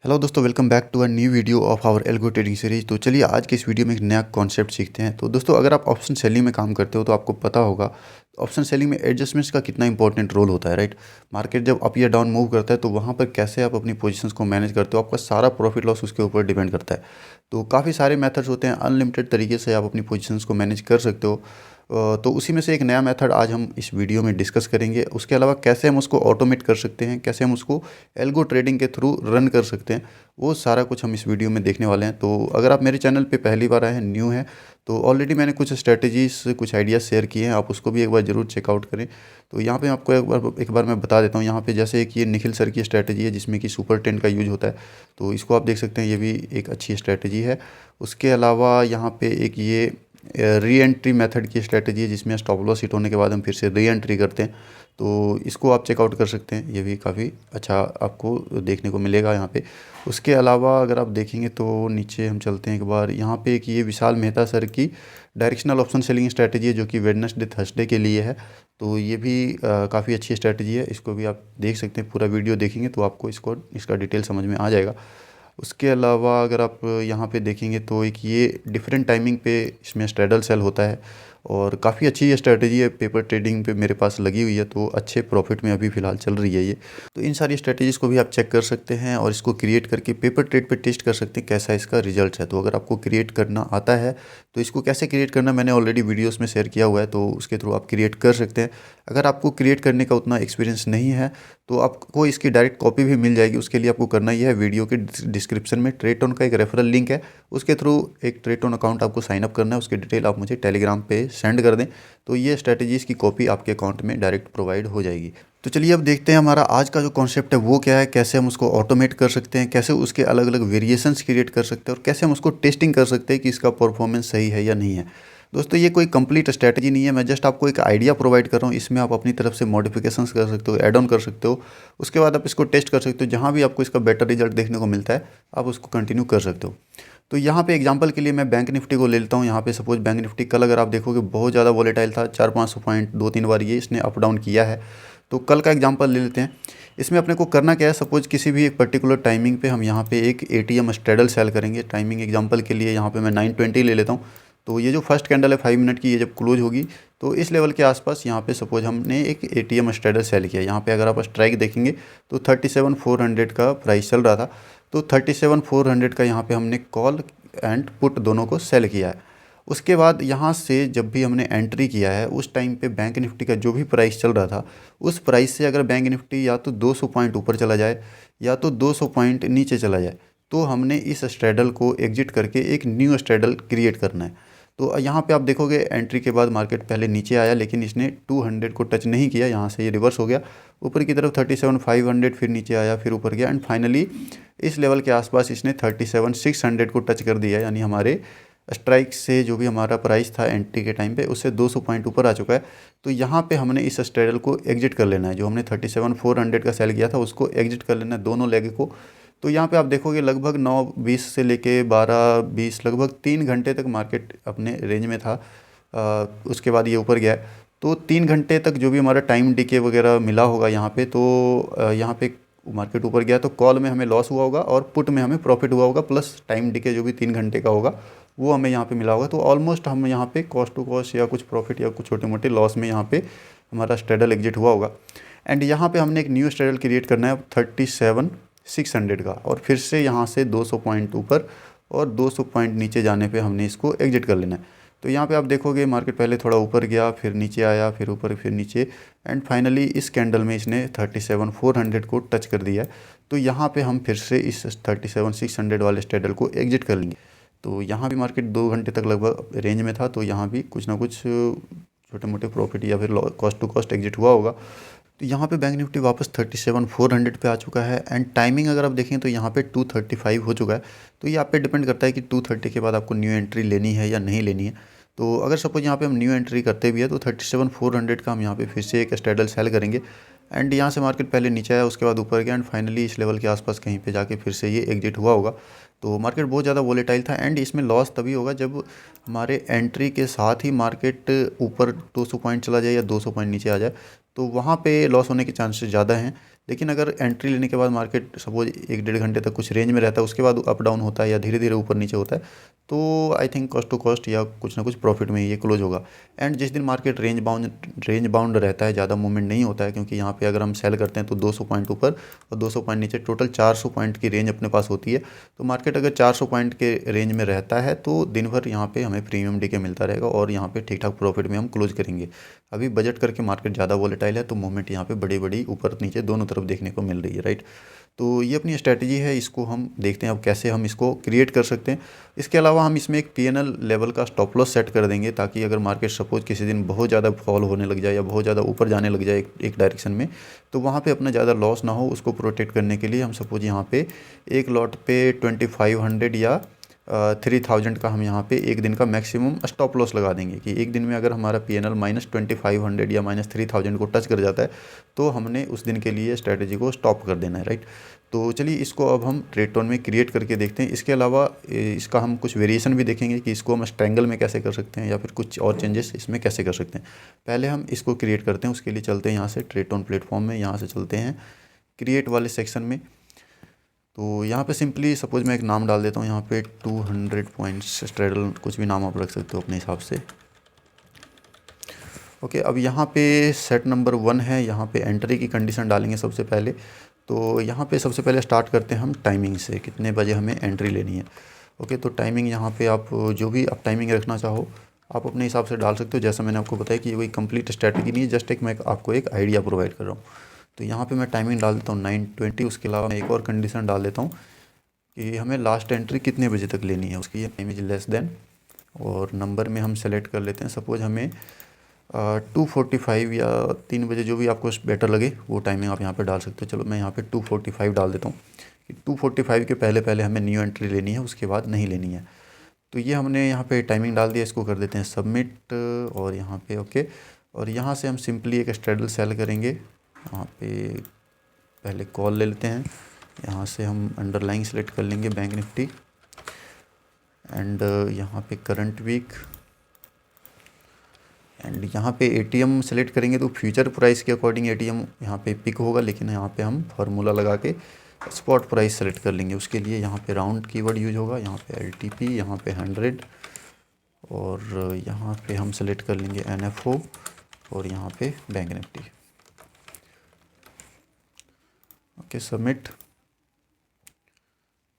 Hello दोस्तों, welcome back to a new video of our algo trading series. तो चलिए आज के इस वीडियो में एक नया कॉन्सेप्ट सीखते हैं। तो दोस्तों, अगर आप ऑप्शन सेलिंग में काम करते हो तो आपको पता होगा ऑप्शन सेलिंग में एडजस्टमेंट्स का कितना इंपॉर्टेंट रोल होता है, राइट। मार्केट जब अप या डाउन मूव करता है तो वहाँ पर कैसे आप अपनी पोजीशंस को मैनेज करते हो, आपका सारा प्रॉफिट लॉस उसके ऊपर डिपेंड करता है। तो काफ़ी सारे मेथड्स होते हैं, अनलिमिटेड तरीके से आप अपनी पोजीशंस को मैनेज कर सकते हो। तो उसी में से एक नया मेथड आज हम इस वीडियो में डिस्कस करेंगे। उसके अलावा कैसे हम उसको ऑटोमेट कर सकते हैं, कैसे हम उसको एल्गो ट्रेडिंग के थ्रू रन कर सकते हैं, वो सारा कुछ हम इस वीडियो में देखने वाले हैं। तो अगर आप मेरे चैनल पे पहली बार आए हैं, न्यू हैं, तो ऑलरेडी मैंने कुछ स्ट्रेटजीज, कुछ आइडियाज़ शेयर किए हैं, आप उसको भी एक बार ज़रूर चेकआउट करें। तो यहाँ पे आपको एक बार मैं बता देता हूँ। यहाँ पे जैसे एक ये निखिल सर की स्ट्रेटजी है जिसमें कि सुपर टेन का यूज होता है, तो इसको आप देख सकते हैं, ये भी एक अच्छी स्ट्रेटजी है। उसके अलावा यहाँ पे एक ये री एंट्री मेथड की स्ट्रेटजी है जिसमें स्टॉप लॉस हिट होने के बाद हम फिर से री एंट्री करते हैं, तो इसको आप चेकआउट कर सकते हैं। ये भी काफ़ी अच्छा आपको देखने को मिलेगा यहाँ पे। उसके अलावा अगर आप देखेंगे तो नीचे हम चलते हैं एक बार, यहाँ पे एक ये विशाल मेहता सर की डायरेक्शनल ऑप्शन सेलिंग स्ट्रेटजी है जो कि वेडनेसडे थर्सडे के लिए है। तो ये भी काफ़ी अच्छी स्ट्रेटजी है, इसको भी आप देख सकते हैं। पूरा वीडियो देखेंगे तो आपको इसका डिटेल समझ में आ जाएगा। उसके अलावा अगर आप यहाँ पे देखेंगे तो एक ये डिफरेंट टाइमिंग पे इसमें स्ट्रैडल सेल होता है और काफ़ी अच्छी ये स्ट्रेटजी है। पेपर ट्रेडिंग पे मेरे पास लगी हुई है, तो अच्छे प्रॉफिट में अभी फ़िलहाल चल रही है ये। तो इन सारी स्ट्रेटजीज़ को भी आप चेक कर सकते हैं और इसको क्रिएट करके पेपर ट्रेड पे टेस्ट कर सकते हैं कैसा इसका रिजल्ट है। तो अगर आपको क्रिएट करना आता है तो इसको कैसे क्रिएट करना मैंने ऑलरेडी वीडियोस में शेयर किया हुआ है, तो उसके थ्रू आप क्रिएट कर सकते हैं। अगर आपको क्रिएट करने का उतना एक्सपीरियंस नहीं है तो आपको इसकी डायरेक्ट कॉपी भी मिल जाएगी। उसके लिए आपको करना ही है, वीडियो के डिस्क्रिप्शन में ट्रेटोन का एक रेफरल लिंक है, उसके थ्रू एक ट्रेटोन अकाउंट आपको साइन अप करना है। उसकी डिटेल आप मुझे टेलीग्राम पे सेंड कर दें तो ये स्ट्रेटजीज़ की कॉपी आपके अकाउंट में डायरेक्ट प्रोवाइड हो जाएगी। तो चलिए अब देखते हैं हमारा आज का जो कॉन्सेप्ट है वो क्या है, कैसे हम उसको ऑटोमेट कर सकते हैं, कैसे उसके अलग अलग वेरिएशंस क्रिएट कर सकते हैं और कैसे हम उसको टेस्टिंग कर सकते हैं कि इसका परफॉर्मेंस सही है या नहीं है। दोस्तों, ये कोई कंप्लीट स्ट्रैटेजी नहीं है, मैं जस्ट आपको एक आइडिया प्रोवाइड कर रहा हूँ। इसमें आप अपनी तरफ से मॉडिफिकेशंस कर सकते हो, ऐड ऑन कर सकते हो। उसके बाद आप इसको टेस्ट कर सकते हो, जहाँ भी आपको इसका बेटर रिजल्ट देखने को मिलता है आप उसको कंटिन्यू कर सकते हो। तो यहाँ पे एग्जांपल के लिए मैं बैंक निफ्टी को ले लेता हूँ। यहाँ पे सपोज बैंक निफ्टी कल अगर आप देखोगे बहुत ज़्यादा वॉलेटाइल था, 400-500 पॉइंट 2-3 बार ये इसने अप डाउन किया है। तो कल का एग्जांपल ले लेते हैं। इसमें अपने को करना क्या है, सपोज किसी भी एक पर्टिकुलर टाइमिंग पे हम यहाँ पे एक एटीएम स्ट्रेडल सेल करेंगे। टाइमिंग एग्जांपल के लिए यहाँ पे मैं 9:20 ले लेता हूँ। तो ये जो फर्स्ट कैंडल है 5 मिनट की, ये जब क्लोज होगी तो इस लेवल के आसपास यहाँ पे सपोज हमने एक एटीएम स्ट्रेडल सेल किया। यहाँ पे अगर आप स्ट्राइक देखेंगे तो 37,400 का प्राइस चल रहा था, तो 37,400 का यहाँ पे हमने कॉल एंड पुट दोनों को सेल किया है। उसके बाद यहाँ से जब भी हमने एंट्री किया है उस टाइम पे बैंक निफ्टी का जो भी प्राइस चल रहा था उस प्राइस से अगर बैंक निफ्टी या तो 200 पॉइंट ऊपर चला जाए या तो 200 पॉइंट नीचे चला जाए तो हमने इस स्ट्रेडल को एग्जिट करके एक न्यू स्ट्रेडल क्रिएट करना है। तो यहाँ पे आप देखोगे एंट्री के बाद मार्केट पहले नीचे आया लेकिन इसने 200 को टच नहीं किया, यहाँ से ये रिवर्स हो गया ऊपर की तरफ 37,500, फिर नीचे आया, फिर ऊपर गया एंड फाइनली इस लेवल के आसपास इसने 37,600 को टच कर दिया। यानी हमारे स्ट्राइक से जो भी हमारा प्राइस था एंट्री के टाइम पे उससे 200 पॉइंट ऊपर आ चुका है। तो यहाँ पे हमने इस स्ट्रेडल को एग्जिट कर लेना है। जो हमने 37,400 का सेल किया था उसको एग्जिट कर लेना है, दोनों लेग को। तो यहाँ पे आप देखोगे लगभग 9:20 से लेके 12:20 लगभग 3 घंटे तक मार्केट अपने रेंज में था। उसके बाद ये ऊपर गया है। तो 3 घंटे तक जो भी हमारा टाइम डिके वगैरह मिला होगा यहाँ पे, तो यहाँ पे मार्केट ऊपर गया तो कॉल में हमें लॉस हुआ होगा और पुट में हमें प्रॉफिट हुआ होगा, प्लस टाइम डिके जो भी 3 घंटे का होगा वो हमें यहाँ पे मिला होगा। तो ऑलमोस्ट हम यहाँ पे कॉस्ट टू कॉस्ट या कुछ प्रॉफिट या कुछ छोटे मोटे लॉस में यहाँ पे हमारा स्ट्रेडल एग्जिट हुआ होगा। एंड यहाँ पे हमने एक न्यू स्ट्रेडल क्रिएट करना है 37,600 का, और फिर से यहाँ से 200 पॉइंट ऊपर और 200 पॉइंट नीचे जाने पे हमने इसको एग्जिट कर लेना है। तो यहाँ पे आप देखोगे मार्केट पहले थोड़ा ऊपर गया, फिर नीचे आया, फिर ऊपर, फिर नीचे एंड फाइनली इस कैंडल में इसने 37,400 को टच कर दिया है। तो यहाँ पे हम फिर से इस 37,600 वाले स्ट्रेडल को एग्जिट कर लेंगे। तो यहाँ भी मार्केट 2 घंटे तक लगभग रेंज में था, तो यहाँ भी कुछ ना कुछ छोटे मोटे प्रॉफिट या फिर कॉस्ट टू कॉस्ट एग्जिट हुआ होगा। तो यहाँ पे बैंक निफ्टी वापस 37,400 पे आ चुका है एंड टाइमिंग अगर आप देखें तो यहाँ पे 2:35 हो चुका है। तो ये आप पे डिपेंड करता है कि 2:30 के बाद आपको न्यू एंट्री लेनी है या नहीं लेनी है। तो अगर सपोज यहाँ पे हम न्यू एंट्री करते भी है तो 37,400 का हम यहाँ पे फिर से एक स्ट्रेडल सेल करेंगे एंड यहाँ से मार्केट पहले नीचे आया, उसके बाद ऊपर गया एंड फाइनली इस लेवल के आसपास कहीं पे जाके फिर से ये एग्जिट हुआ होगा। तो मार्केट बहुत ज़्यादा वोलेटाइल था एंड इसमें लॉस तभी होगा जब हमारे एंट्री के साथ ही मार्केट ऊपर 200 पॉइंट चला जाए या 200 पॉइंट नीचे आ जाए, तो वहाँ पे लॉस होने के चांसेस ज़्यादा हैं। लेकिन अगर एंट्री लेने के बाद मार्केट सपोज 1-1.5 घंटे तक कुछ रेंज में रहता है, उसके बाद अप डाउन होता है या धीरे धीरे ऊपर नीचे होता है, तो I think cost to cost या कुछ ना कुछ प्रॉफिट में ही ये क्लोज होगा। एंड जिस दिन मार्केट रेंज बाउंड रहता है, ज़्यादा मूवमेंट नहीं होता है, क्योंकि यहाँ पे अगर हम सेल करते हैं तो 200 पॉइंट ऊपर और 200 पॉइंट नीचे, टोटल 400 पॉइंट की रेंज अपने पास होती है। तो मार्केट अगर 400 पॉइंट के रेंज में रहता है तो दिन भर यहाँ पे हमें प्रीमियम डीके मिलता रहेगा और यहाँ पे ठीक ठाक प्रॉफिट में हम क्लोज करेंगे। अभी बजट करके मार्केट ज़्यादा वॉलेटाइल है, तो मूवमेंट यहाँ पे बड़ी बड़ी ऊपर नीचे दोनों तरफ देखने को मिल रही है, राइट। तो ये अपनी स्ट्रैटेजी है, इसको हम देखते हैं अब कैसे हम इसको क्रिएट कर सकते हैं। इसके अलावा हम इसमें एक पीएनएल लेवल का स्टॉप लॉस सेट कर देंगे, ताकि अगर मार्केट सपोज किसी दिन बहुत ज़्यादा फॉल होने लग जाए या बहुत ज़्यादा ऊपर जाने लग जाए एक डायरेक्शन में, तो वहाँ पे अपना ज़्यादा लॉस ना हो, उसको प्रोटेक्ट करने के लिए हम सपोज यहाँ पे एक लॉट पे 2500 या 3000 का हम यहाँ पे एक दिन का मैक्सिमम स्टॉप लॉस लगा देंगे कि एक दिन में अगर हमारा पीएनएल -2500 या -3000 को टच कर जाता है तो हमने उस दिन के लिए स्ट्रैटेजी को स्टॉप कर देना है, राइट। तो चलिए इसको अब हम ट्रेडटोन में क्रिएट करके देखते हैं। इसके अलावा इसका हम कुछ वेरिएशन भी देखेंगे कि इसको हम स्ट्रैंगल में कैसे कर सकते हैं या फिर कुछ और चेंजेस इसमें कैसे कर सकते हैं। पहले हम इसको क्रिएट करते हैं, उसके लिए चलते हैं यहाँ से ट्रेडटोन प्लेटफॉर्म में, यहाँ से चलते हैं क्रिएट वाले सेक्शन में। तो यहाँ पे सिंपली सपोज मैं एक नाम डाल देता हूँ, यहाँ पे 200 पॉइंट्स स्ट्रेडल, कुछ भी नाम आप रख सकते हो अपने हिसाब से। ओके, अब यहाँ पे सेट नंबर 1 है, यहाँ पे एंट्री की कंडीशन डालेंगे सबसे पहले। तो यहाँ पे सबसे पहले स्टार्ट करते हैं हम टाइमिंग से, कितने बजे हमें एंट्री लेनी है। ओके, तो टाइमिंग यहाँ पे आप जो भी आप टाइमिंग रखना चाहो आप अपने हिसाब से डाल सकते हो। जैसा मैंने आपको बताया कि ये कोई कंप्लीट स्ट्रैटेजी नहीं है, जस्ट एक मैं आपको एक आइडिया प्रोवाइड कर रहा हूँ। तो यहाँ पे मैं टाइमिंग डाल देता हूँ 9:20। उसके अलावा मैं एक और कंडीशन डाल देता हूँ कि हमें लास्ट एंट्री कितने बजे तक लेनी है, उसकी टाइम इज लेस देन, और नंबर में हम सेलेक्ट कर लेते हैं सपोज हमें 2:45 या 3 बजे, जो भी आपको बेटर लगे वो टाइमिंग आप यहाँ पे डाल सकते हो। चलो मैं यहाँ पे 2:45 डाल देता हूँ कि 2:45 के पहले पहले हमें न्यू एंट्री लेनी है, उसके बाद नहीं लेनी है। तो ये हमने यहाँ पे टाइमिंग डाल दिया, इसको कर देते हैं सबमिट, और यहाँ पे ओके। और यहाँ से हम सिंपली एक स्ट्रेडल सेल करेंगे। यहाँ पे पहले कॉल ले लेते हैं, यहाँ से हम अंडरलाइन सेलेक्ट कर लेंगे बैंक निफ्टी, एंड यहाँ पे करंट वीक, एंड यहाँ पे एटीएम सेलेक्ट करेंगे तो फ्यूचर प्राइस के अकॉर्डिंग एटीएम यहाँ पे पिक होगा, लेकिन यहाँ पे हम फार्मूला लगा के स्पॉट प्राइस सेलेक्ट कर लेंगे। उसके लिए यहाँ पे राउंड कीवर्ड यूज होगा, यहाँ पे एलटीपी, यहाँ पे 100, और यहाँ पे हम सेलेक्ट कर लेंगे एनएफओ, और यहाँ पे बैंक निफ्टी। Okay, submit.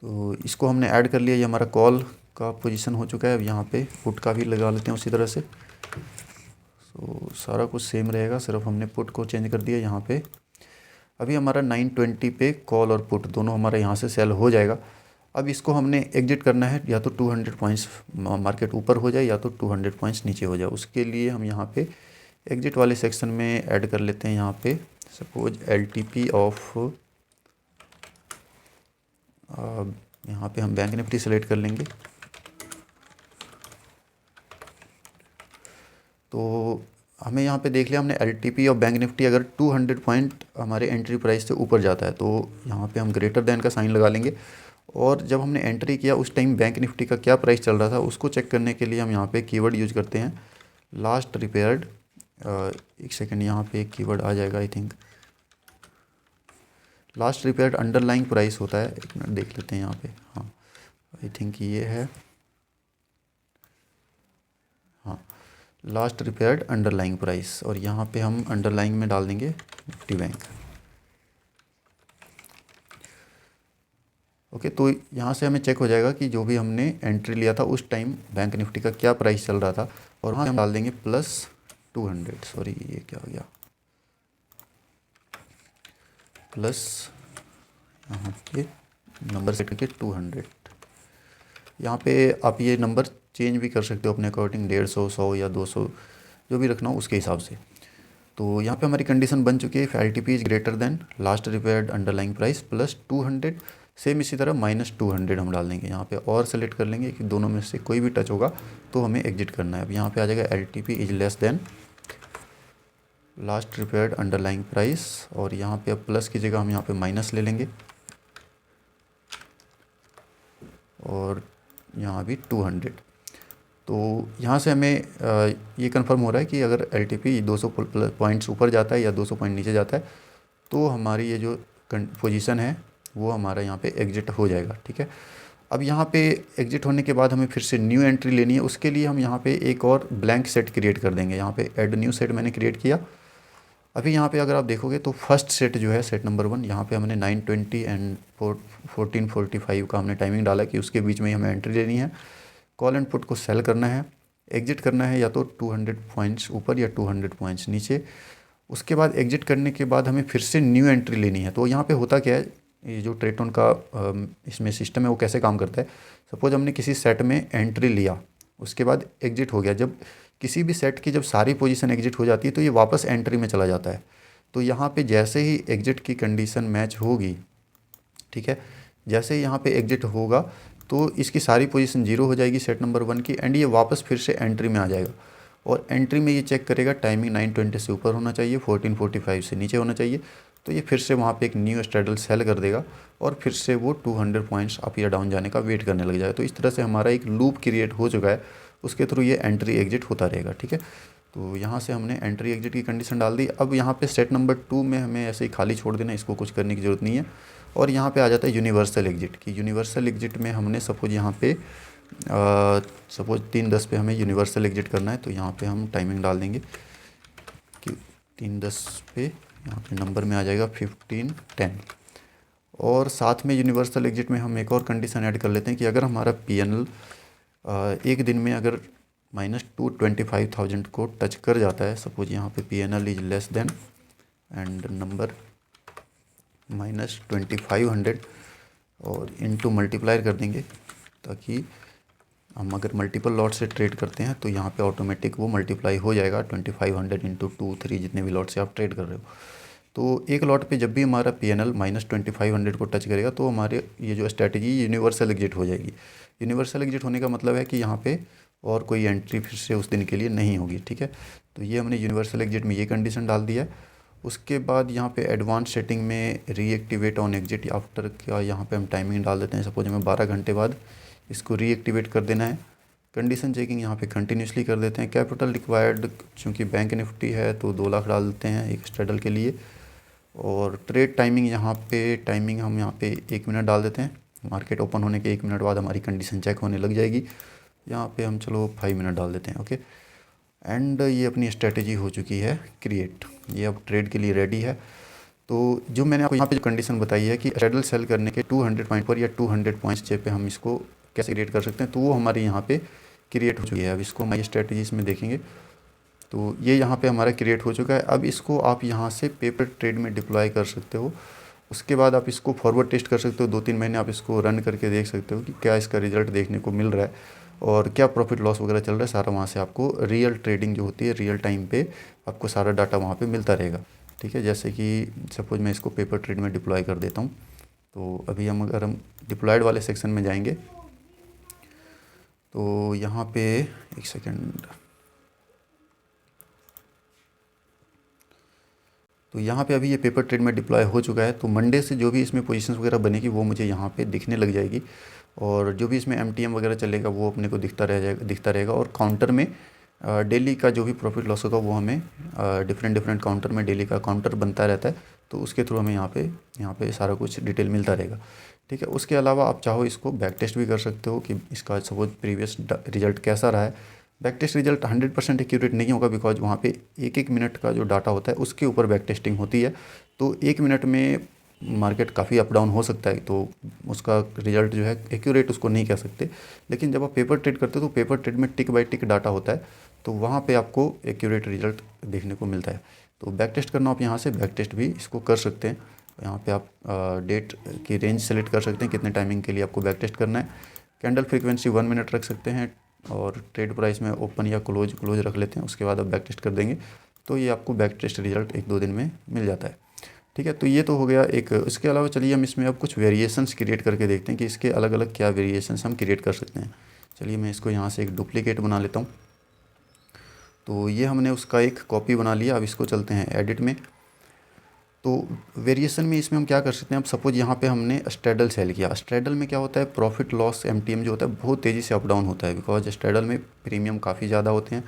तो इसको हमने ऐड कर लिया, ये हमारा कॉल का पोजीशन हो चुका है। अब यहाँ पे पुट का भी लगा लेते हैं उसी तरह से। तो सारा कुछ सेम रहेगा, सिर्फ हमने पुट को चेंज कर दिया यहाँ पे। अभी हमारा 9:20 पे कॉल और पुट दोनों हमारा यहाँ से सेल हो जाएगा। अब इसको हमने एग्जिट करना है, या तो 200 पॉइंट्स मार्केट ऊपर हो जाए या तो 200 पॉइंट्स नीचे हो जाए। उसके लिए हम यहाँ पे एग्जिट वाले सेक्शन में ऐड कर लेते हैं यहाँ पे सपोज एलटीपी ऑफ, यहाँ पे हम बैंक निफ्टी सेलेक्ट कर लेंगे। तो हमें यहाँ पे देख लिया हमने एलटीपी और बैंक निफ्टी, अगर 200 पॉइंट हमारे एंट्री प्राइस से ऊपर जाता है तो यहाँ पे हम ग्रेटर देन का साइन लगा लेंगे। और जब हमने एंट्री किया उस टाइम बैंक निफ्टी का क्या प्राइस चल रहा था उसको चेक करने के लिए हम यहाँ पे कीवर्ड यूज करते हैं लास्ट रिपेयर्ड। एक सेकेंड, यहाँ पे एक कीवर्ड आ जाएगा I think, last repaired underlying price होता है। एक मिनट देख लेते हैं यहाँ पे, हाँ आई थिंक ये है, हाँ लास्ट रिपेयर्ड अंडरलाइंग प्राइस, और यहाँ पे हम अंडरलाइंग में डाल देंगे निफ्टी बैंक। ओके, तो यहाँ से हमें चेक हो जाएगा कि जो भी हमने एंट्री लिया था उस टाइम बैंक निफ्टी का क्या प्राइस चल रहा था, और वहाँ हम डाल देंगे +200, सॉरी ये क्या हो गया, प्लस यहाँ पे नंबर सेट करके 200। यहाँ पे आप ये नंबर चेंज भी कर सकते हो अपने अकॉर्डिंग, 150, 100 या 200 जो भी रखना हो उसके हिसाब से। तो यहाँ पे हमारी कंडीशन बन चुकी है, if LTP is greater than last repaired underlying price +200। Same इसी तरह -200 हम डाल देंगे यहाँ पे, और सेलेक्ट कर लेंगे कि दोनों में से कोई भी टच होगा तो हमें एग्जिट करना है। अब यहाँ पे आ जाएगा LTP is less than last repaired underlying price, और यहाँ पे अब प्लस की जगह हम यहाँ पे माइनस ले लेंगे, और यहाँ भी 200। तो यहाँ से हमें ये कंफर्म हो रहा है कि अगर एलटीपी 200 पॉइंट्स ऊपर जाता है या 200 पॉइंट नीचे जाता है तो हमारी ये जो पोजीशन है वो हमारा यहाँ पे एग्जिट हो जाएगा। ठीक है, अब यहाँ पे एग्जिट होने के बाद हमें फिर से न्यू एंट्री लेनी है। उसके लिए हम यहाँ पे एक और ब्लैंक सेट क्रिएट कर देंगे। यहाँ पे ऐड न्यू सेट मैंने क्रिएट किया। अभी यहाँ पे अगर आप देखोगे तो फर्स्ट सेट जो है, सेट नंबर 1, यहाँ पे हमने 9:20 एंड 14:45 का हमने टाइमिंग डाला कि उसके बीच में ही हमें एंट्री लेनी है। कॉल एंड पुट को सेल करना है, एग्जिट करना है या तो 200 पॉइंट्स ऊपर या 200 पॉइंट्स नीचे। उसके बाद एग्जिट करने के बाद हमें फिर से न्यू एंट्री लेनी है। तो यहाँ पे होता क्या है, ये जो ट्रेटोन का इसमें सिस्टम है वो कैसे काम करता है। सपोज हमने किसी सेट में एंट्री लिया, उसके बाद एग्जिट हो गया। जब किसी भी सेट की जब सारी पोजीशन एग्जिट हो जाती है तो ये वापस एंट्री में चला जाता है। तो यहाँ पे जैसे ही एग्जिट की कंडीशन मैच होगी, ठीक है, जैसे ही यहाँ पे एग्जिट होगा तो इसकी सारी पोजीशन 0 हो जाएगी सेट नंबर 1 की, एंड ये वापस फिर से एंट्री में आ जाएगा। और एंट्री में ये चेक करेगा टाइमिंग 9:20 से ऊपर होना चाहिए, 14:45 से नीचे होना चाहिए। तो ये फिर से वहाँ पे एक न्यू स्ट्रेडल सेल कर देगा और फिर से वो 200 पॉइंट्स अप या डाउन जाने का वेट करने लग जाएगा। तो इस तरह से हमारा एक लूप क्रिएट हो चुका है, उसके थ्रू ये एंट्री एग्जिट होता रहेगा। ठीक है, तो यहाँ से हमने एंट्री एग्जिट की कंडीशन डाल दी। अब यहाँ पे सेट नंबर 2 में हमें ऐसे ही खाली छोड़ देना, इसको कुछ करने की ज़रूरत नहीं है। और यहाँ पे आ जाता है यूनिवर्सल एग्जिट की। यूनिवर्सल एग्जिट में हमने सपोज यहाँ पे सपोज 3:10 पे हमें यूनिवर्सल एग्जिट करना है। तो यहाँ पे हम टाइमिंग डाल देंगे कि 3:10 पे यहाँ पे नंबर में आ जाएगा 15:10। और साथ में यूनिवर्सल एग्जिट में हम एक और कंडीशन ऐड कर लेते हैं कि अगर हमारा PNL एक दिन में अगर -225,000 को टच कर जाता है, सपोज यहाँ पे PNL is less than and number -2500 और इनटू मल्टीप्लायर कर देंगे, ताकि हम अगर मल्टीपल लॉट से ट्रेड करते हैं तो यहाँ पे ऑटोमेटिक वो मल्टीप्लाई हो जाएगा 2500 इंटू 2, 3 जितने भी लॉट से आप ट्रेड कर रहे हो। तो एक लॉट पे जब भी हमारा PNL -2500 को टच करेगा तो हमारे ये जो स्ट्रैटेजी यूनिवर्सल एग्जिट हो जाएगी। यूनिवर्सल एग्जिट होने का मतलब है कि यहाँ पे और कोई एंट्री फिर से उस दिन के लिए नहीं होगी। ठीक है, तो ये हमने यूनिवर्सल एग्जिट में ये कंडीशन डाल दिया है। उसके बाद यहाँ पे एडवांस सेटिंग में रीएक्टिवेट ऑन एग्जिट आफ्टर का यहाँ पे हम टाइमिंग डाल देते हैं। सपोज हमें 12 घंटे बाद इसको रीएक्टिवेट कर देना है। कंडीशन चेकिंग यहाँ पे कंटिन्यूसली कर देते हैं। कैपिटल रिक्वायर्ड चूँकि बैंक निफ्टी है तो 2 लाख डाल देते हैं एक स्ट्रेडल के लिए। और ट्रेड टाइमिंग यहाँ पे टाइमिंग हम यहाँ पे 1 मिनट डाल देते हैं। मार्केट ओपन होने के 1 मिनट बाद हमारी कंडीशन चेक होने लग जाएगी। यहाँ पे हम चलो 5 मिनट डाल देते हैं। ओके, एंड ये अपनी स्ट्रेटेजी हो चुकी है क्रिएट, ये अब ट्रेड के लिए रेडी है। तो जो मैंने आपको यहाँ पे जो कंडीशन बताई है कि स्ट्रेडल सेल करने के 200 पॉइंट पर या 200 पॉइंट्स पे हम इसको कैसे क्रिएट कर सकते हैं, तो वो हमारे यहाँ पे क्रिएट हो चुकी है। अब इसको हमारी स्ट्रेटजीज में देखेंगे तो ये यहाँ पे हमारा क्रिएट हो चुका है। अब इसको आप यहाँ से पेपर ट्रेड में डिप्लॉय कर सकते हो। उसके बाद आप इसको फॉरवर्ड टेस्ट कर सकते हो, 2-3 महीने आप इसको रन करके देख सकते हो कि क्या इसका रिजल्ट देखने को मिल रहा है और क्या प्रॉफिट लॉस वगैरह चल रहा है। सारा वहाँ से आपको रियल ट्रेडिंग जो होती है रियल टाइम पे आपको सारा डाटा वहाँ पे मिलता रहेगा। ठीक है, जैसे कि सपोज मैं इसको पेपर ट्रेड में डिप्लॉय कर देता हूँ। तो अभी अगर हम डिप्लॉयड वाले सेक्शन में जाएंगे तो यहाँ पे एक सेकेंड, तो यहाँ पे अभी ये पेपर ट्रेड में डिप्लॉय हो चुका है। तो मंडे से जो भी इसमें पोजीशंस वगैरह बनेगी वो मुझे यहाँ पे दिखने लग जाएगी और जो भी इसमें MTM वगैरह चलेगा वो अपने को दिखता रहेगा। और काउंटर में डेली का जो भी प्रॉफिट लॉस होगा वो हमें डिफरेंट काउंटर में डेली का काउंटर बनता रहता है, तो उसके थ्रू हमें यहाँ पे सारा कुछ डिटेल मिलता रहेगा। ठीक है, उसके अलावा आप चाहो इसको बैक टेस्ट भी कर सकते हो कि इसका सपोज प्रीवियस रिजल्ट कैसा रहा है। बैक टेस्ट रिजल्ट 100% एक्यूरेट नहीं होगा, बिकॉज वहाँ पे 1-1 मिनट का जो डाटा होता है उसके ऊपर बैक टेस्टिंग होती है। तो 1 मिनट में मार्केट काफ़ी अप डाउन हो सकता है, तो उसका रिजल्ट जो है एक्यूरेट उसको नहीं कह सकते। लेकिन जब आप पेपर ट्रेड करते हो तो पेपर ट्रेड में टिक बाय टिक डाटा होता है, तो वहाँ पे आपको एक्यूरेट रिजल्ट देखने को मिलता है। तो बैक टेस्ट करना आप यहाँ से बैक टेस्ट भी इसको कर सकते हैं। यहाँ पे आप डेट की रेंज सेलेक्ट कर सकते हैं, कितने टाइमिंग के लिए आपको बैक टेस्ट करना है। कैंडल फ्रीक्वेंसी 1 मिनट रख सकते हैं और ट्रेड प्राइस में ओपन या क्लोज रख लेते हैं। उसके बाद आप बैक टेस्ट कर देंगे तो ये आपको बैक टेस्ट रिजल्ट 1-2 दिन में मिल जाता है। ठीक है, तो ये तो हो गया एक। इसके अलावा चलिए हम इसमें अब कुछ वेरिएशंस क्रिएट करके देखते हैं कि इसके अलग अलग क्या वेरिएशंस हम क्रिएट कर सकते हैं। चलिए मैं इसको यहाँ से एक डुप्लीकेट बना लेता हूँ। तो ये हमने उसका एक कॉपी बना लिया। अब इसको चलते हैं एडिट में। तो वेरिएशन में इसमें हम क्या कर सकते हैं, अब सपोज यहाँ पे हमने स्ट्रेडल सेल किया। स्ट्रेडल में क्या होता है, प्रॉफिट लॉस MTM जो होता है बहुत तेज़ी से अप डाउन होता है, बिकॉज स्ट्रेडल में प्रीमियम काफ़ी ज़्यादा होते हैं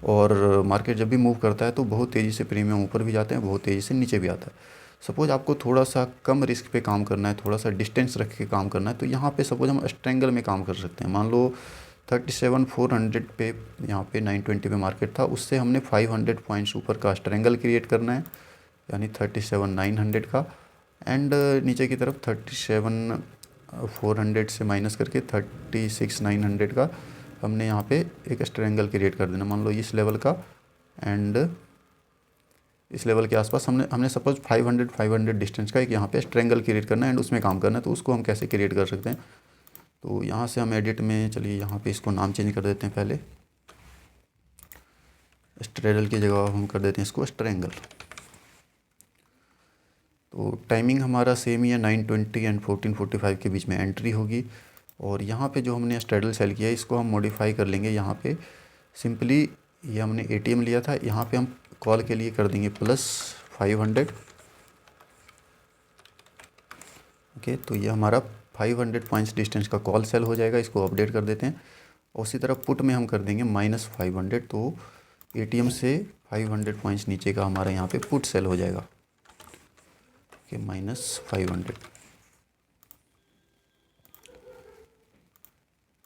और मार्केट जब भी मूव करता है तो बहुत तेज़ी से प्रीमियम ऊपर भी जाते हैं, बहुत तेज़ी से नीचे भी आता है। सपोज़ आपको थोड़ा सा कम रिस्क पे काम करना है, थोड़ा सा डिस्टेंस रख के काम करना है, तो यहाँ पे सपोज़ हम स्ट्रेंगल में काम कर सकते हैं। मान लो 37,400 पे यहाँ पे 920 पे मार्केट था, उससे हमने 500 पॉइंट्स ऊपर का स्ट्रेंगल क्रिएट करना है, यानी 37,900 का। एंड नीचे की तरफ 37,400 से माइनस करके 36,900 का हमने यहाँ पे एक स्ट्रेंगल क्रिएट कर देना, मान लो इस लेवल का। एंड इस लेवल के आसपास हमने सपोज 500 डिस्टेंस का एक यहाँ पे स्ट्रेंगल क्रिएट करना है एंड उसमें काम करना है। तो उसको हम कैसे क्रिएट कर सकते हैं, तो यहाँ से हम एडिट में चलिए यहाँ पे इसको नाम चेंज कर देते हैं। पहले स्ट्रेडल की जगह हम कर देते हैं इसको स्ट्रेंगल। तो टाइमिंग हमारा सेम ही है, 9:20 एंड 14:45 के बीच में एंट्री होगी। और यहाँ पे जो हमने स्ट्रेडल सेल किया है इसको हम मॉडिफाई कर लेंगे। यहाँ पे सिंपली ये हमने ATM लिया था, यहाँ पे हम कॉल के लिए कर देंगे +500। ओके, तो ये हमारा 500 पॉइंट्स डिस्टेंस का कॉल सेल हो जाएगा। इसको अपडेट कर देते हैं। और उसी तरह पुट में हम कर देंगे -500, तो ATM से 500 पॉइंट्स नीचे का हमारा यहाँ पे पुट सेल हो जाएगा। ओके, -500।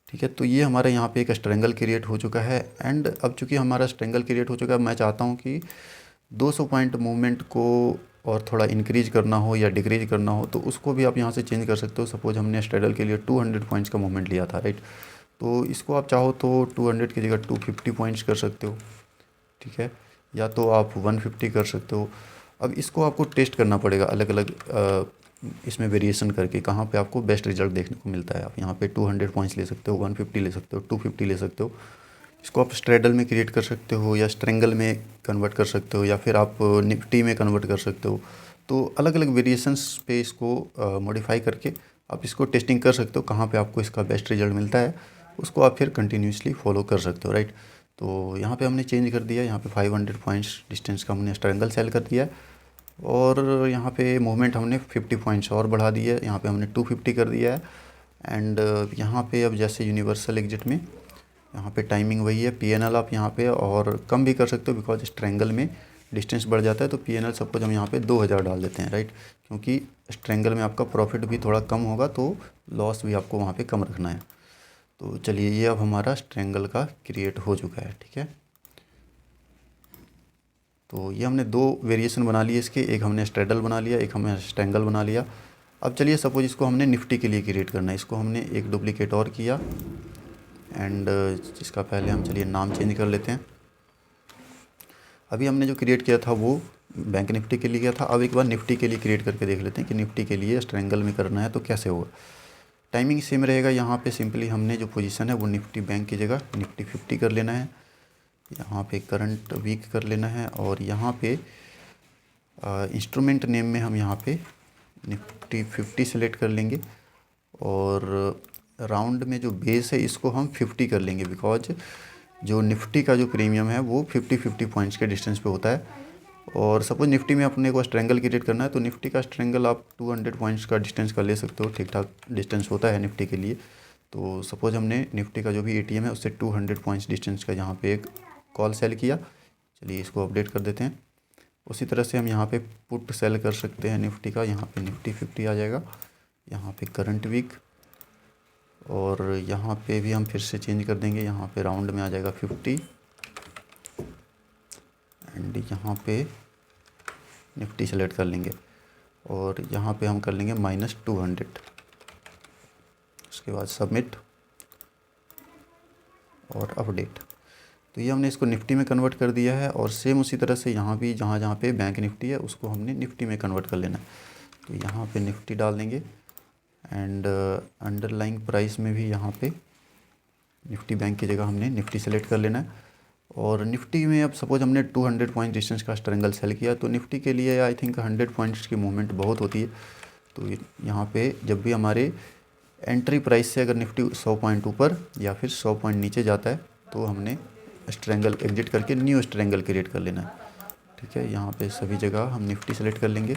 ठीक है, तो ये हमारा यहाँ पे एक स्ट्रेंगल क्रिएट हो चुका है। एंड अब चूंकि हमारा स्ट्रेंगल क्रिएट हो चुका है, मैं चाहता हूँ कि 200 पॉइंट मूवमेंट को और थोड़ा इंक्रीज करना हो या डिक्रीज करना हो, तो उसको भी आप यहाँ से चेंज कर सकते हो। सपोज हमने स्ट्रेडल के लिए 200 पॉइंट्स का मूवमेंट लिया था, राइट, तो इसको आप चाहो तो 200 की जगह 250 पॉइंट्स कर सकते हो। ठीक है, या तो आप 150 कर सकते हो। अब इसको आपको टेस्ट करना पड़ेगा अलग अलग इसमें वेरिएशन करके, कहाँ पे आपको बेस्ट रिजल्ट देखने को मिलता है। आप यहाँ पे 200 पॉइंट्स ले सकते हो, 150 ले सकते हो, 250 ले सकते हो। इसको आप स्ट्रेडल में क्रिएट कर सकते हो या स्ट्रेंगल में कन्वर्ट कर सकते हो या फिर आप निफ्टी में कन्वर्ट कर सकते हो। तो अलग अलग वेरिएशंस पे इसको मॉडिफाई करके आप इसको टेस्टिंग कर सकते हो, कहाँ पे आपको इसका बेस्ट रिजल्ट मिलता है, उसको आप फिर कंटिन्यूसली फॉलो कर सकते हो, राइट। तो यहाँ पे हमने चेंज कर दिया, यहाँ पे 500 पॉइंट्स डिस्टेंस का हमने स्ट्रेंगल सेल कर दिया। और यहाँ पे मूवमेंट हमने 50 पॉइंट्स और बढ़ा दी है, यहाँ पे हमने 250 कर दिया है। एंड यहाँ पे अब जैसे यूनिवर्सल एग्जिट में यहाँ पे टाइमिंग वही है, PNL आप यहाँ पे और कम भी कर सकते हो, बिकॉज स्ट्रेंगल में डिस्टेंस बढ़ जाता है। तो PNL सपोज हम यहाँ पे 2000 डाल देते हैं, राइट, क्योंकि स्ट्रेंगल में आपका प्रॉफिट भी थोड़ा कम होगा, तो लॉस भी आपको वहाँ पे कम रखना है। तो चलिए, ये अब हमारा स्ट्रेंगल का क्रिएट हो चुका है। ठीक है, तो ये हमने 2 वेरिएशन बना लिए इसके, एक हमने स्ट्रेडल बना लिया, एक हमने स्ट्रेंगल बना लिया। अब चलिए, सपोज इसको हमने निफ्टी के लिए क्रिएट करना है, इसको हमने एक डुप्लीकेट और किया। एंड जिसका पहले हम चलिए नाम चेंज कर लेते हैं। अभी हमने जो क्रिएट किया था वो बैंक निफ्टी के लिए किया था। अब एक बार निफ्टी के लिए क्रिएट करके देख लेते हैं कि निफ्टी के लिए स्ट्रेंगल में करना है तो कैसे होगा। टाइमिंग सेम रहेगा। यहाँ पे सिंपली हमने जो पोजीशन है वो निफ्टी बैंक की जगह निफ्टी 50 कर लेना है, यहाँ पे करंट वीक कर लेना है। और यहाँ पे इंस्ट्रूमेंट नेम में हम यहाँ पे निफ्टी 50 सेलेक्ट कर लेंगे। और राउंड में जो बेस है इसको हम 50 कर लेंगे, बिकॉज जो निफ्टी का जो प्रीमियम है वो 50 पॉइंट्स के डिस्टेंस पे होता है। और सपोज निफ्टी में अपने को स्ट्रेंगल क्रिएट करना है, तो निफ्टी का स्ट्रेंगल आप 200 पॉइंट्स का डिस्टेंस का ले सकते हो, ठीक ठाक डिस्टेंस होता है निफ्टी के लिए। तो सपोज हमने निफ्टी का जो भी ATM है उससे 200 पॉइंट्स डिस्टेंस का यहाँ पे एक कॉल सेल किया। चलिए, इसको अपडेट कर देते हैं। उसी तरह से हम यहाँ पे पुट सेल कर सकते हैं निफ्टी का, यहाँ पे निफ्टी 50 आ जाएगा, यहाँ पे करंट वीक। और यहाँ पे भी हम फिर से चेंज कर देंगे, यहाँ पे राउंड में आ जाएगा 50। एंड यहाँ पे निफ्टी सेलेक्ट कर लेंगे और यहाँ पे हम कर लेंगे -200। उसके बाद सबमिट और अपडेट। तो ये हमने इसको निफ्टी में कन्वर्ट कर दिया है। और सेम उसी तरह से यहाँ भी जहाँ जहाँ पे बैंक निफ्टी है उसको हमने निफ्टी में कन्वर्ट कर लेना है। तो यहाँ पे निफ्टी डाल देंगे। एंड अंडरलाइंग प्राइस में भी यहाँ पे निफ्टी बैंक की जगह हमने निफ्टी सेलेक्ट कर लेना है। और निफ्टी में अब सपोज हमने 200 पॉइंट डिस्टेंस का स्ट्रेंगल सेल किया, तो निफ्टी के लिए आई थिंक 100 पॉइंट्स की मूवमेंट बहुत होती है। तो यहाँ पे जब भी हमारे एंट्री प्राइस से अगर निफ्टी 100 पॉइंट ऊपर या फिर 100 पॉइंट नीचे जाता है तो हमने स्ट्रेंगल एग्जिट करके न्यू स्ट्रेंगल क्रिएट कर लेना है। ठीक है, यहाँ पे सभी जगह हम निफ्टी सेलेक्ट कर लेंगे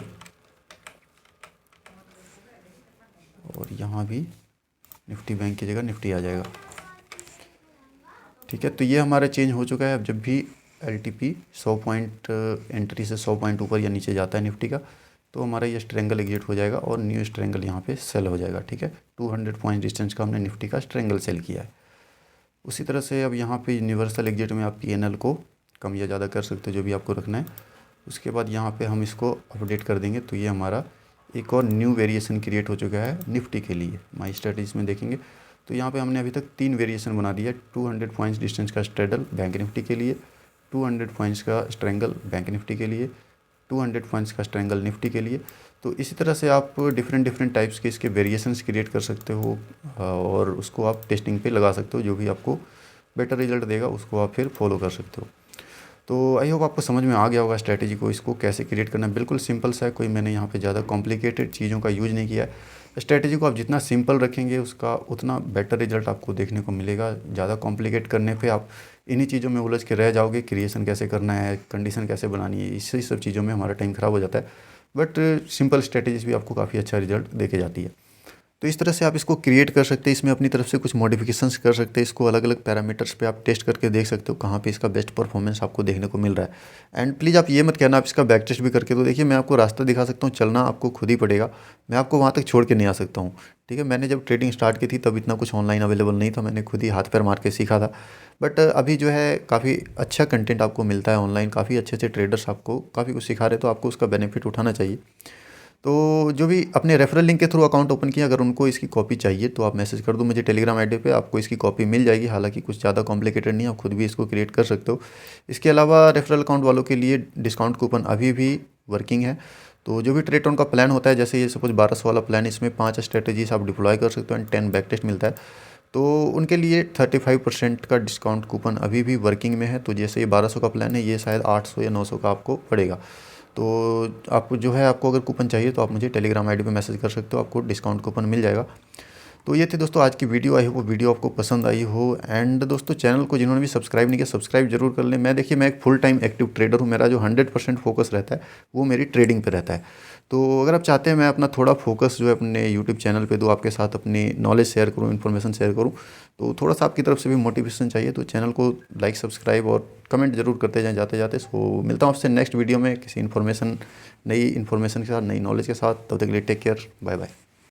और यहाँ भी निफ्टी बैंक की जगह निफ्टी आ जाएगा। ठीक है, तो ये हमारा चेंज हो चुका है। अब जब भी LTP 100 पॉइंट एंट्री से 100 पॉइंट ऊपर या नीचे जाता है निफ्टी का, तो हमारा ये स्ट्रेंगल एग्जिट हो जाएगा और न्यू स्ट्रेंगल यहाँ पे सेल हो जाएगा। ठीक है, 200 पॉइंट डिस्टेंस का हमने निफ्टी का स्ट्रेंगल सेल किया है। उसी तरह से अब यहाँ पे यूनिवर्सल एग्जिट में आप PNL को कम या ज़्यादा कर सकते हो, जो भी आपको रखना है। उसके बाद यहाँ पे हम इसको अपडेट कर देंगे, तो ये हमारा एक और न्यू वेरिएशन क्रिएट हो चुका है निफ्टी के लिए। माई स्ट्रेटजीज में देखेंगे तो यहाँ पे हमने अभी तक 3 वेरिएशन बना दिया। 200 पॉइंट्स डिस्टेंस का स्ट्रेडल बैंक निफ्टी के लिए, 200 पॉइंट्स का स्ट्रेंगल बैंक निफ्टी के लिए, 200 पॉइंट्स का स्ट्रेंगल निफ्टी के लिए। तो इसी तरह से आप डिफरेंट टाइप्स के इसके वेरिएशंस क्रिएट कर सकते हो और उसको आप टेस्टिंग पे लगा सकते हो। जो भी आपको बेटर रिजल्ट देगा उसको आप फिर फॉलो कर सकते हो। तो आई होप आपको समझ में आ गया होगा स्ट्रैटेजी को इसको कैसे क्रिएट करना है। बिल्कुल सिंपल सा है, कोई मैंने यहाँ पे ज़्यादा कॉम्प्लिकेटेड चीज़ों का यूज़ नहीं किया है। स्ट्रैटेजी को आप जितना सिंपल रखेंगे उसका उतना बेटर रिजल्ट आपको देखने को मिलेगा। ज़्यादा कॉम्प्लिकेट करने पे आप इन्हीं चीज़ों में उलझ के रह जाओगे। क्रिएशन कैसे करना है, कंडीशन कैसे बनानी है, इसी सब चीज़ों में हमारा टाइम ख़राब हो जाता है। बट सिंपल स्ट्रैटेजीज भी आपको काफ़ी अच्छा रिजल्ट देके जाती है। तो इस तरह से आप इसको क्रिएट कर सकते हैं। इसमें अपनी तरफ से कुछ मॉडिफिकेशंस कर सकते हैं। इसको अलग अलग पैरामीटर्स पे आप टेस्ट करके देख सकते हो कहाँ पे इसका बेस्ट परफॉर्मेंस आपको देखने को मिल रहा है। एंड प्लीज़ आप ये मत कहना आप इसका बैक टेस्ट भी करके, तो देखिए मैं आपको रास्ता दिखा सकता हूँ, चलना आपको खुद ही पड़ेगा। मैं आपको वहाँ तक छोड़ के नहीं आ सकता हूँ। ठीक है, मैंने जब ट्रेडिंग स्टार्ट की थी तब इतना कुछ ऑनलाइन अवेलेबल नहीं था, मैंने खुद ही हाथ पैर मार के सीखा था। बट अभी जो है काफ़ी अच्छा कंटेंट आपको मिलता है ऑनलाइन, काफ़ी अच्छे अच्छे ट्रेडर्स आपको काफ़ी कुछ सिखा रहे, तो आपको उसका बेनिफिट उठाना चाहिए। तो जो भी अपने रेफरल लिंक के थ्रू अकाउंट ओपन किया, अगर उनको इसकी कॉपी चाहिए तो आप मैसेज कर दो मुझे टेलीग्राम आईडी पे, आपको इसकी कॉपी मिल जाएगी। हालांकि कुछ ज़्यादा कॉम्प्लिकेटेड नहीं है, आप खुद भी इसको क्रिएट कर सकते हो। इसके अलावा रेफरल अकाउंट वालों के लिए डिस्काउंट कूपन अभी भी वर्किंग है। तो जो भी ट्रेड ऑन का प्लान होता है, जैसे ये सपोज 1200 वाला प्लान, इसमें 5 स्ट्रेटेजीज आप डिप्लॉय कर सकते हो एंड 10 बैक टेस्ट मिलता है। तो उनके लिए 35% का डिस्काउंट कूपन अभी भी वर्किंग में है। तो जैसे ये 1200 का प्लान है, ये शायद 800 या 900 का आपको पड़ेगा। तो आपको जो है, आपको अगर कूपन चाहिए तो आप मुझे टेलीग्राम आईडी पे मैसेज कर सकते हो, आपको डिस्काउंट कूपन मिल जाएगा। तो ये थे दोस्तों आज की वीडियो। आई होप वो वीडियो आपको पसंद आई हो। एंड दोस्तों चैनल को जिन्होंने भी सब्सक्राइब नहीं किया, सब्सक्राइब जरूर कर लें। मैं एक फुल टाइम एक्टिव ट्रेडर हूँ। मेरा जो 100% फोकस रहता है वो मेरी ट्रेडिंग पे रहता है। तो अगर आप चाहते हैं मैं अपना थोड़ा फोकस जो है अपने यूट्यूब चैनल पे दूँ, आपके साथ अपनी नॉलेज शेयर करूँ, इन्फॉर्मेशन शेयर करूँ, तो थोड़ा सा आपकी तरफ से भी मोटिवेशन चाहिए। तो चैनल को लाइक, सब्सक्राइब और कमेंट जरूर करते जाएं जाते जाते। सो मिलता हूँ आपसे नेक्स्ट वीडियो में किसी नई इन्फॉर्मेशन के साथ, नई नॉलेज के साथ। तब तक के लिए टेक केयर, बाय बाय।